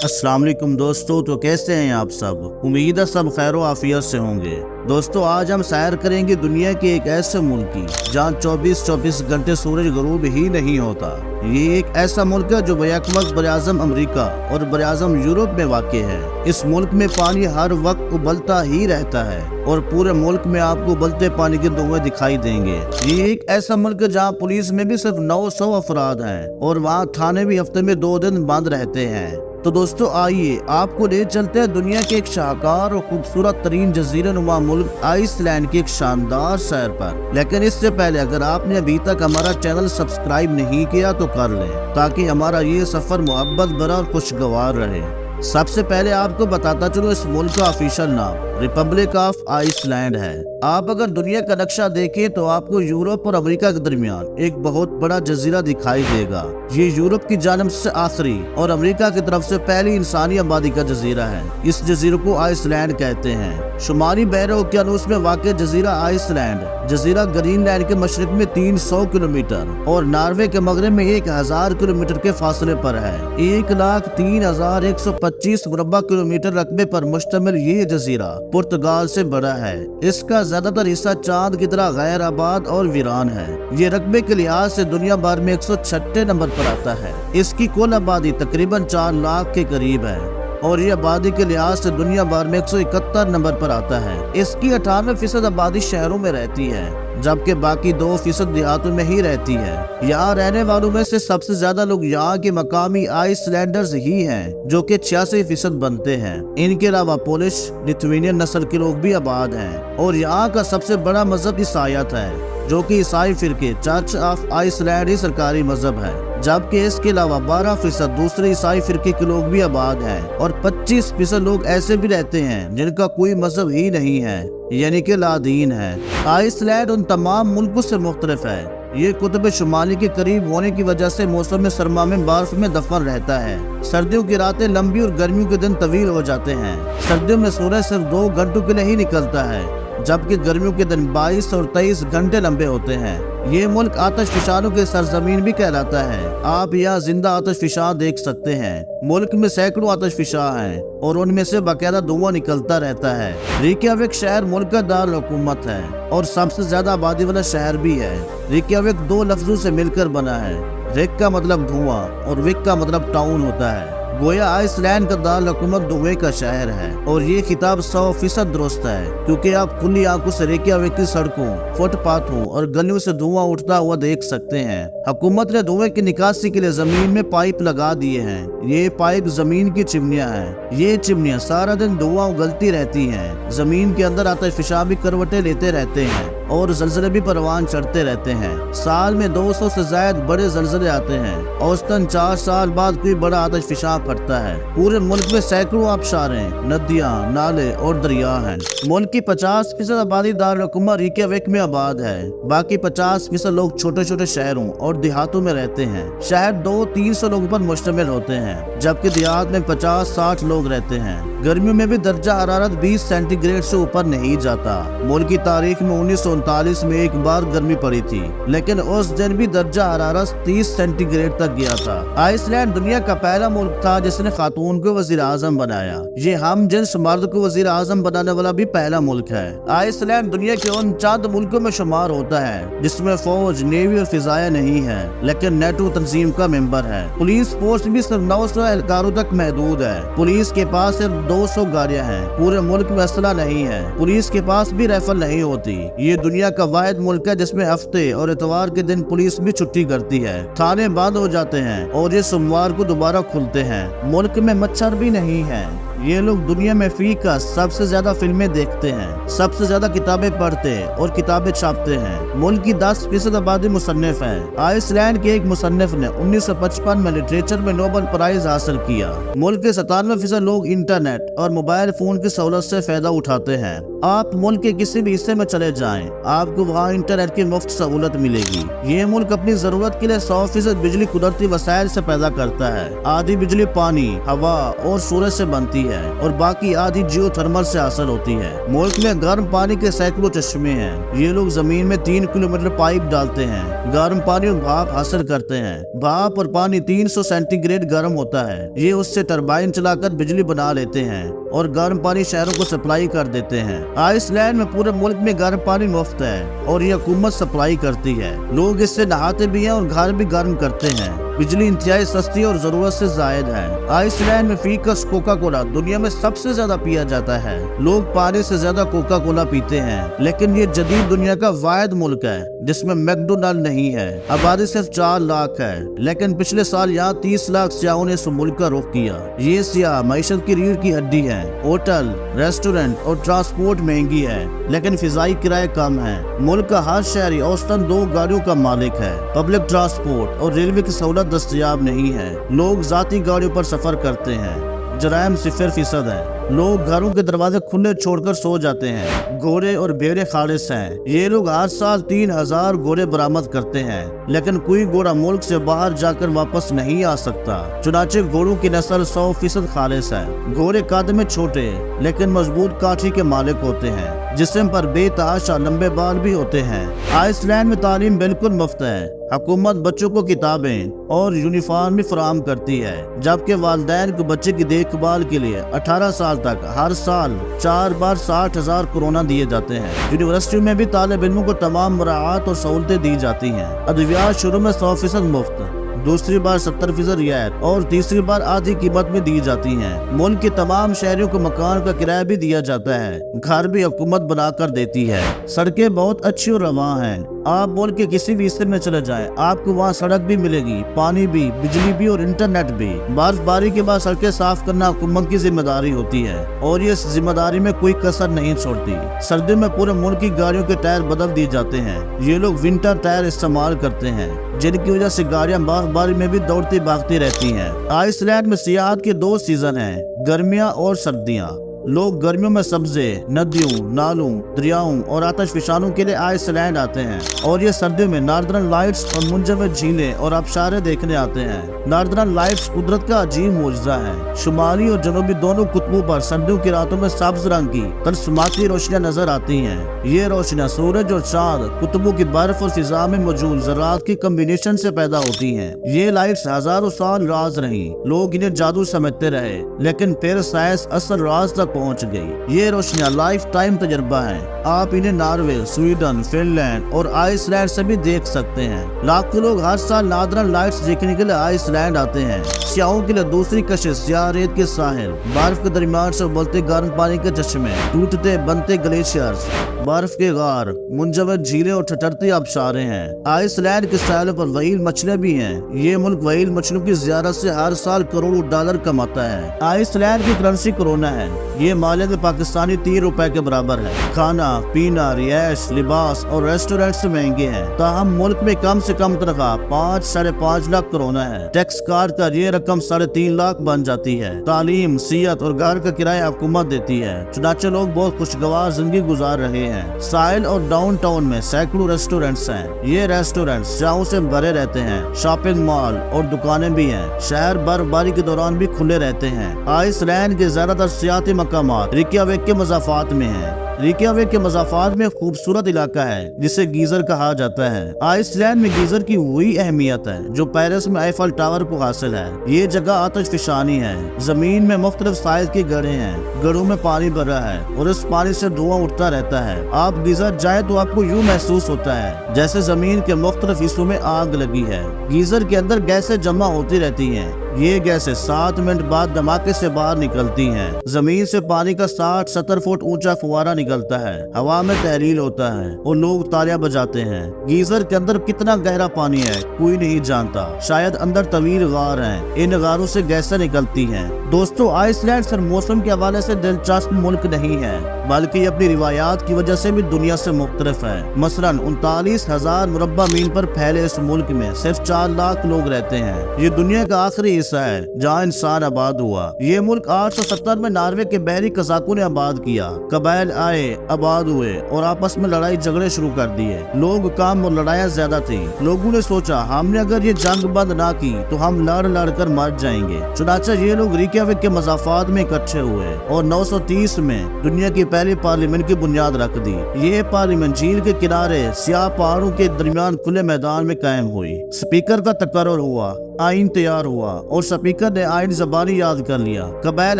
अस्सलाम वालेकुम दोस्तों, तो कैसे हैं आप सब। उम्मीद है सब खैर आफियत से होंगे। दोस्तों आज हम सैर करेंगे दुनिया के एक ऐसे मुल्क की जहाँ 24 घंटे सूरज गरूब ही नहीं होता। ये एक ऐसा मुल्क है जो बैक-वक्त बरआज़म अमेरिका और बरआज़म यूरोप में वाक़ है। इस मुल्क में पानी हर वक्त उबलता ही रहता है और पूरे मुल्क में आपको उबलते पानी के धुएं दिखाई देंगे। ये एक ऐसा मुल्क है जहाँ पुलिस में भी सिर्फ 900 अफराद हैं और वहाँ थाने भी हफ्ते में 2 दिन बंद रहते हैं। तो दोस्तों आइए आपको ले चलते हैं दुनिया के एक शाहकार और खूबसूरत तरीन जजीरा नुमा मुल्क आइसलैंड की एक शानदार सैर पर। लेकिन इससे पहले अगर आपने अभी तक हमारा चैनल सब्सक्राइब नहीं किया तो कर लें, ताकि हमारा ये सफर मोहब्बत भरा और खुशगवार रहे। सबसे पहले आपको बताता चलो इस मुल्क का ऑफिशियल नाम रिपब्लिक ऑफ आइसलैंड है। आप अगर दुनिया का नक्शा देखें तो आपको यूरोप और अमेरिका के दरमियान एक बहुत बड़ा जजीरा दिखाई देगा। ये यूरोप की जानिब से आखिरी और अमेरिका की तरफ से पहली इंसानी आबादी का जजीरा है। इस जजीरे को आइसलैंड कहते हैं। शुमाली बहर ओकियानूस में वाक़ जजीरा आइसलैंड जजीरा ग्रीनलैंड के मशरक में 300 किलोमीटर और नॉर्वे के मगरब में 1000 किलोमीटर के फासले पर है। 1,03,125 मुरब्बा किलोमीटर रकबे पर मुश्तमिल ये जजीरा पुर्तगाल से बड़ा है। इसका ज्यादातर हिस्सा चांद की तरह गैर आबाद और वीरान है। ये रकबे के लिहाज से दुनिया भर में 106 नंबर पर आता है। इसकी कुल आबादी तकरीबन 4 लाख के करीब है और ये आबादी के लिहाज से दुनिया भर में 171 नंबर पर आता है। इसकी 98% आबादी शहरों में रहती है, जबकि बाकी 2% देहातों में ही रहती है। यहाँ रहने वालों में से सबसे ज्यादा लोग यहाँ के मकामी आइसलैंडर्स ही हैं, जो कि 86% बनते हैं। इनके अलावा पोलिश लिथुआनियन नस्ल के लोग भी आबाद हैं और यहाँ का सबसे बड़ा मजहब ईसाईयत है, जो कि ईसाई फिरके चर्च ऑफ आइसलैंड ही सरकारी मजहब है। जबकि इसके अलावा 12% दूसरे ईसाई फिरके के लोग भी आबाद हैं और 25% लोग ऐसे भी रहते हैं जिनका कोई मजहब ही नहीं है, यानी कि लादीन है। आइसलैंड उन तमाम मुल्कों से मुख्तलिफ है। ये कुतुब शुमाली के करीब होने की वजह से मौसम सरमा में बर्फ में दफन रहता है। सर्दियों की रातें लंबी और गर्मियों के दिन तवील हो जाते हैं। सर्दियों में सूरज सिर्फ 2 घंटों के लिए ही निकलता है, जबकि गर्मियों के दिन 22 और 23 घंटे लंबे होते हैं। ये मुल्क आतिशफशानों के सरजमीन भी कहलाता है। आप यहाँ जिंदा आतिशफशा देख सकते हैं। मुल्क में सैकड़ों आतिशफशा हैं और उनमें से बाकायदा धुआं निकलता रहता है। रेकियाविक शहर मुल्क का दारुल हुकूमत है और सबसे ज्यादा आबादी वाला शहर भी है। रेकियाविक 2 लफ्जों से मिलकर बना है। रेक का मतलब धुआं और विक का मतलब टाउन होता है। गोया आइसलैंड का दारुल हुकूमत धुएं का शहर है और ये खिताब 100% दुरुस्त है, क्योंकि आप खुली आंखों से रेकियाविक की सड़कों, फुटपाथों और गलियों से धुआं उठता हुआ देख सकते हैं। हुकूमत ने धुएं की निकासी के लिए जमीन में पाइप लगा दिए हैं। ये पाइप जमीन की चिमनियां हैं। ये चिमनियां सारा दिन धुआं उगलती रहती हैं। जमीन के अंदर आतिशफशा भी करवटें लेते रहते हैं और जलजले भी परवान चढ़ते रहते हैं। साल में 200 से ज्यादा बड़े जलजले आते हैं। औसतन 4 साल बाद कोई बड़ा आतिशफशा फटता है। पूरे मुल्क में सैकड़ों आबशारें, नदियां, नाले और दरिया हैं। मुल्क की 50% आबादी दारुल हुकूमत रेकियाविक में आबाद है। बाकी 50% लोग छोटे छोटे शहरों और देहातों में रहते हैं। शहर 200-300 लोगों पर मुश्तमिल होते हैं, जबकि देहात में 50-60 लोग रहते हैं। गर्मियों में भी दर्जा हरारत 20 सेंटीग्रेड से ऊपर नहीं जाता। मुल्क की तारीख में 1939 में एक बार गर्मी पड़ी थी, लेकिन उस दिन भी दर्जा हरारत 30 सेंटीग्रेड तक गया था। आइसलैंड दुनिया का पहला मुल्क था जिसने खातून को वजीर आजम बनाया। ये हम जिन्स मर्द को वजीर आजम बनाने वाला भी पहला मुल्क है। आइसलैंड दुनिया के उन चंद मुल्कों में शुमार होता है जिसमें फौज, नेवी और फिजाया नहीं है, लेकिन नेटो तंजीम का मेंबर है। पुलिस फोर्स भी सिर्फ 900 एहलकारों तक महदूद है। पुलिस के पास सिर्फ 200 गाड़ियां हैं। पूरे मुल्क में असला नहीं है। पुलिस के पास भी राइफल नहीं होती। ये दुनिया का वाहिद मुल्क है जिसमें हफ्ते और इतवार के दिन पुलिस भी छुट्टी करती है। थाने बंद हो जाते हैं और ये सोमवार को दोबारा खुलते हैं। मुल्क में मच्छर भी नहीं है। ये लोग दुनिया में फी का सबसे ज्यादा फिल्में देखते हैं, सबसे ज्यादा किताबें पढ़ते और किताबें छापते हैं। मुल्क की 10% आबादी मुसन्निफ है। आइसलैंड के एक मुसन्निफ ने 1955 में लिटरेचर में नोबेल प्राइज हासिल किया। मुल्क के 97% लोग इंटरनेट और मोबाइल फोन की सहूलत से फायदा उठाते हैं। आप मुल्क के किसी भी हिस्से में चले जाएं, आपको वहाँ इंटरनेट की मुफ्त सहूलत मिलेगी। ये मुल्क अपनी जरूरत के लिए 100% बिजली कुदरती वसाइल से पैदा करता है। आधी बिजली पानी, हवा और सूरज से बनती है। है और बाकी आधी जियो थर्मल से हासिल होती है। मुल्क में गर्म पानी के सैकड़ों चश्मे हैं। ये लोग जमीन में 3 किलोमीटर पाइप डालते हैं, गर्म पानी और भाप हासिल करते हैं। भाप और पानी 300 सेंटीग्रेड गर्म होता है। ये उससे टरबाइन चलाकर बिजली बना लेते हैं और गर्म पानी शहरों को सप्लाई कर देते हैं। आइसलैंड में पूरे मुल्क में गर्म पानी मुफ्त है और ये हुकूमत सप्लाई करती है। लोग इससे नहाते भी हैं और घर भी गर्म करते हैं। बिजली इंतहाई सस्ती और जरूरत से जायद है। आइसलैंड में फी कस कोका कोला दुनिया में सबसे ज्यादा पिया जाता है। लोग पानी से ज्यादा कोका कोला पीते हैं, लेकिन ये जदीद दुनिया का वाहिद मुल्क है जिसमें मैकडोनल्ड नहीं है। आबादी सिर्फ 4 लाख है, लेकिन पिछले साल यहाँ 30 लाख सियाहों ने इस मुल्क का रुख किया। ये सियाह मईशत की रीढ़ की हड्डी है। होटल, रेस्टोरेंट और ट्रांसपोर्ट महंगी है, लेकिन फिजाई किराए कम है। मुल्क का हर शहरी औसतन 2 गाड़ियों का मालिक है। पब्लिक ट्रांसपोर्ट और रेलवे की सहूलत दस्तयाब नहीं है। लोग जाती गाड़ियों पर सफर करते हैं। जराइम 0% है। लोग घरों के दरवाजे खुले छोड़कर सो जाते हैं। घोड़े और भेड़ें खालिस हैं। ये लोग हर साल 3000 घोड़े बरामद करते हैं, लेकिन कोई घोड़ा मुल्क से बाहर जाकर वापस नहीं आ सकता। चुनाचे घोड़ों की नस्ल 100% खालिस है। घोड़े कद में छोटे लेकिन मजबूत काठी के मालिक होते हैं, जिस्म पर बेतहाशा लंबे बाल भी होते हैं। आइसलैंड में तालीम बिल्कुल मुफ्त है। हुकूमत बच्चों को किताबें और यूनिफॉर्म भी फराहम करती है, जबकि वालिदैन को बच्चे की देखभाल के लिए 18 साल तक हर साल 4 बार 60,000 कोरोना दिए जाते हैं। यूनिवर्सिटी में भी तालिब इल्मों को तमाम मराहत और सहूलतें दी जाती हैं। अद्वियात शुरू में 100% मुफ्त, दूसरी बार 70% रियायत और तीसरी बार आधी कीमत में दी जाती हैं। मुल्क के तमाम शहरियों को मकान का किराया भी दिया जाता है। घर भी हुकूमत बनाकर देती है। सड़कें बहुत अच्छी और रवां हैं। आप मुल्क के किसी भी हिस्से में चले जाएं, आपको वहाँ सड़क भी मिलेगी, पानी भी, बिजली भी और इंटरनेट भी। बर्फबारी के बाद सड़कें साफ करना हुकूमत की जिम्मेदारी होती है और ये इस जिम्मेदारी में कोई कसर नहीं छोड़ती। सर्दियों में पूरे मुल्क की गाड़ियों के टायर बदल दिए जाते हैं। ये लोग विंटर टायर इस्तेमाल करते हैं, जिनकी वजह से गाड़ियाँ बर्फबारी में भी दौड़ती भागती रहती हैं। आइसलैंड में सियाहत के 2 सीजन हैं, गर्मियाँ और सर्दियाँ। लोग गर्मियों में सब्जे, नदियों, नालों, दरियाओं और आतिशफशानों के लिए आइसलैंड आते हैं और ये सर्दियों में नॉर्दर्न लाइट्स और मुंजमद झीलें और आबशारें देखने आते हैं। नॉर्दर्न लाइट्स कुदरत का अजीब मौजज़ा है। शुमाली और जनूबी दोनों कुतबों पर सर्दियों की रातों में सब्ज रंग की तलस्माती रोशनियां नजर आती हैं। ये रोशनियां सूरज और चांद, कुतबों की बर्फ और फिजा में मौजूद ज़रात की कम्बिनेशन से पैदा होती हैं। ये लाइट्स हजारों साल राज रही। लोग इन्हें जादू समझते रहे, लेकिन फिर साइंस असल राज तक पहुंच गई। ये रोशनियां लाइफ टाइम तजर्बा है। आप इन्हें नॉर्वे, स्वीडन, फिनलैंड और आइसलैंड से भी देख सकते हैं। लाखों लोग हर साल नॉर्दर्न लाइट्स देखने के लिए आइसलैंड आते हैं। सियाहों के लिए दूसरी कशिश सियाह रेत के साहिल, बर्फ के दरमियान से उबलते गर्म पानी के चश्मे, टूटते बनते ग्लेशियर्स, बर्फ के गार, मुंजमद झीलें और ठठरती आबशारें हैं। आइसलैंड के साहिलों पर व्हेल मछलियां भी हैं। ये मुल्क व्हेल मछलियों की ज़ियारत से हर साल करोड़ों डॉलर कमाता है। आइसलैंड की करेंसी कोरोना है। ये मालिक पाकिस्तानी 3 रुपए के बराबर है। खाना पीना, रिहायश, लिबास और रेस्टोरेंट से महंगे हैं। ताहम मुल्क में कम से कम तनख्वाह 5-5.5 लाख कोरोना है। टैक्स काट कर ये रकम 3.5 लाख बन जाती है। तालीम, सियत और घर का किराया हुकूमत देती है। चुनाचे लोग बहुत खुशगवार जिंदगी गुजार रहे हैं। साहिल और डाउन टाउन में सैकड़ों रेस्टोरेंट्स हैं। ये रेस्टोरेंट सियाहों से भरे रहते हैं। शॉपिंग मॉल और दुकानें भी हैं। शहर बर्फबारी के दौरान भी खुले रहते हैं। आइसलैंड के ज्यादातर सियाती मकामात रिक्याविक के मज़ाफ़ात में हैं। रिक्याविक के मज़ाफ़ात में खूबसूरत इलाका है जिसे गीजर कहा जाता है। आइसलैंड में गीजर की वही अहमियत है जो पेरिस में आईफल टावर को हासिल है। ये जगह आतिशफशानी है। जमीन में मुख्तलिफ साइज के गड्ढे हैं। गड्ढों में पानी भरा है और इस पानी से धुआं उठता रहता है। आप गीजर जाए तो आपको यूँ महसूस होता है जैसे जमीन के मुख्तलिफ हिस्सों में आग लगी है। गीजर के अंदर गैसें जमा होती रहती हैं। ये गैसें 7 मिनट बाद धमाके से बाहर निकलती हैं। जमीन से पानी का 60-70 फुट ऊंचा फुवारा निकलता है। हवा में तहरीर होता है और लोग तालियां बजाते हैं। गीजर के अंदर कितना गहरा पानी है कोई नहीं जानता। शायद अंदर तवील गार हैं। इन गारों से गैसें निकलती हैं। दोस्तों, आइसलैंड सिर्फ मौसम के हवाले से दिलचस्प मुल्क नहीं है, बल्कि अपनी रिवायात की वजह से भी दुनिया से मुख्तलिफ है। मसलन 39,000 मुरब्बा मील पर फैले इस मुल्क में सिर्फ 4 लाख लोग रहते हैं। ये दुनिया का आखिरी हिस्सा है जहाँ इंसान आबाद हुआ। ये मुल्क 870 में नॉर्वे के बहरी कज़ाकों ने आबाद किया। कबाइल आए, आबाद हुए और आपस में लड़ाई झगड़े शुरू कर दिए। लोग कम और लड़ाइयाँ ज्यादा थी। लोगों ने सोचा हमने अगर ये जंग बंद ना की तो हम लड़ लड़ कर मर जाएंगे। चुनाचा ये लोग रिकयाविक के मज़ाफ़ात में इकट्ठे हुए और 930 में दुनिया की पहली पार्लियामेंट की बुनियाद रख दी। ये पार्लियामेंट झील के किनारे सियाह पहाड़ों के दरमियान खुले मैदान में कायम हुई। स्पीकर का तकर्रुर हुआ, आइन तैयार हुआ और स्पीकर ने आइन ज़बानी याद कर लिया। कबाइल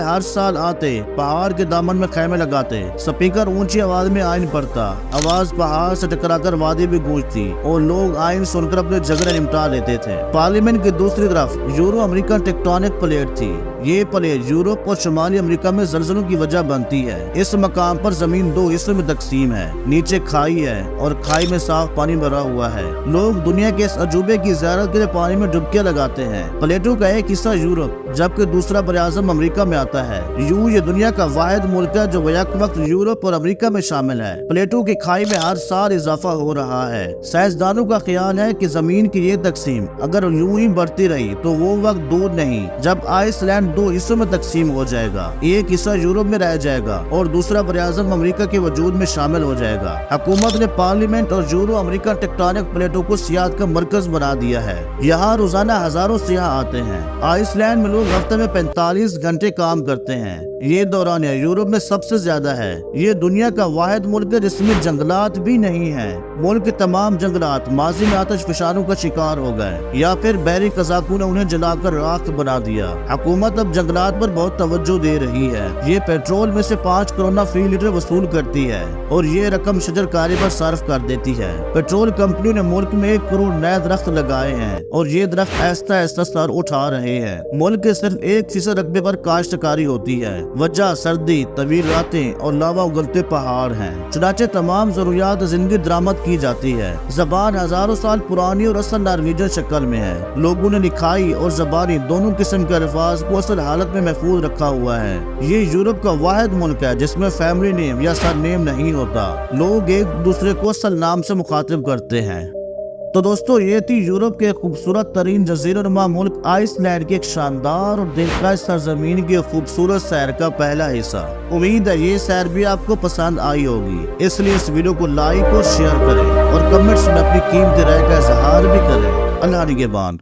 हर साल आते, पहाड़ के दामन में खैमे लगाते। स्पीकर ऊंची आवाज में आइन पढ़ता। आवाज पहाड़ से टकराकर वादी में गूंजती और लोग आइन सुनकर अपने झगड़े निपटा लेते थे। पार्लियामेंट की दूसरी तरफ यूरो अमेरिकन टेक्टोनिक प्लेट थी। ये प्लेट यूरोप और शुमाली अमेरिका में ज़लज़लों की वजह बनती है। इस मकाम पर जमीन दो हिस्सों में तकसीम है। नीचे खाई है और खाई में साफ पानी भरा हुआ है। लोग दुनिया के इस अजूबे की ज़ियारत के लिए पानी में डुबकियां लगाते हैं। प्लेटों का एक हिस्सा यूरोप जबकि दूसरा बरआज़म अमेरिका में आता है। ये दुनिया का वाहिद मुल्क है जो बैक वक्त यूरोप और अमेरिका में शामिल है। प्लेटों की खाई में हर साल इजाफा हो रहा है। साइंसदानों का ख्याल है कि जमीन की ये तकसीम अगर यूं ही बढ़ती रही तो वो वक्त दूर नहीं जब आइसलैंड दो हिस्सों में तकसीम हो जाएगा। एक हिस्सा यूरोप में रह जाएगा और दूसरा बरआज़म अमेरिका के वजूद में शामिल हो जाएगा। हुकूमत ने पार्लियामेंट और यूरो अमेरिका टेक्टोनिक प्लेटों को सियाहत का मरकज बना दिया है। यहाँ रोजाना हजारों सियाह आते हैं। आइसलैंड में लोग हफ्ते में 45 घंटे काम करते हैं। ये दौरानिया यूरोप में सबसे ज्यादा है। ये दुनिया का वाहिद मुल्क है जिसमें जंगलात भी नहीं है। मुल्क के तमाम जंगलात माजी में आतिश फिशानों का शिकार हो गए या फिर बहरी कज़ाकों ने उन्हें जलाकर राख बना दिया। हुकूमत अब जंगलात पर बहुत तवज्जो दे रही है। ये पेट्रोल में से 5 करोड़ फी लीटर वसूल करती है और ये रकम शजरकारी पर सर्फ कर देती है। पेट्रोल कंपनी ने मुल्क में 1 करोड़ नए दरख्त लगाए हैं और ये दरख्त ऐसा ऐसा सर उठा रहे हैं। मुल्क के सिर्फ 1% रकबे पर काश्तकारी होती है। वजह सर्दी, तवील रातें और लावा उगलते पहाड़ हैं। चुनाचे तमाम जरूरियात जिंदगी दरामद की जाती है। जबान हजारों साल पुरानी और असल नॉर्वेजियन शक्ल में है। लोगों ने लिखाई और जबानी दोनों किस्म के अल्फाज को असल हालत में महफूज रखा हुआ है। ये यूरोप का वाहिद मुल्क है जिसमें फैमिली नेम या सर नेम नहीं होता। लोग एक दूसरे को असल नाम से मुखातिब करते हैं। तो दोस्तों ये थी यूरोप के खूबसूरत तरीन जज़ीरा-ए-नुमा मुल्क आइसलैंड की एक शानदार और दिलकश सरजमीन की खूबसूरत सैर का पहला हिस्सा। उम्मीद है ये सैर भी आपको पसंद आई होगी। इसलिए इस वीडियो को लाइक और शेयर करें और कमेंट्स में अपनी कीमती राय का इजहार भी करें। अल्लाह निगहबान।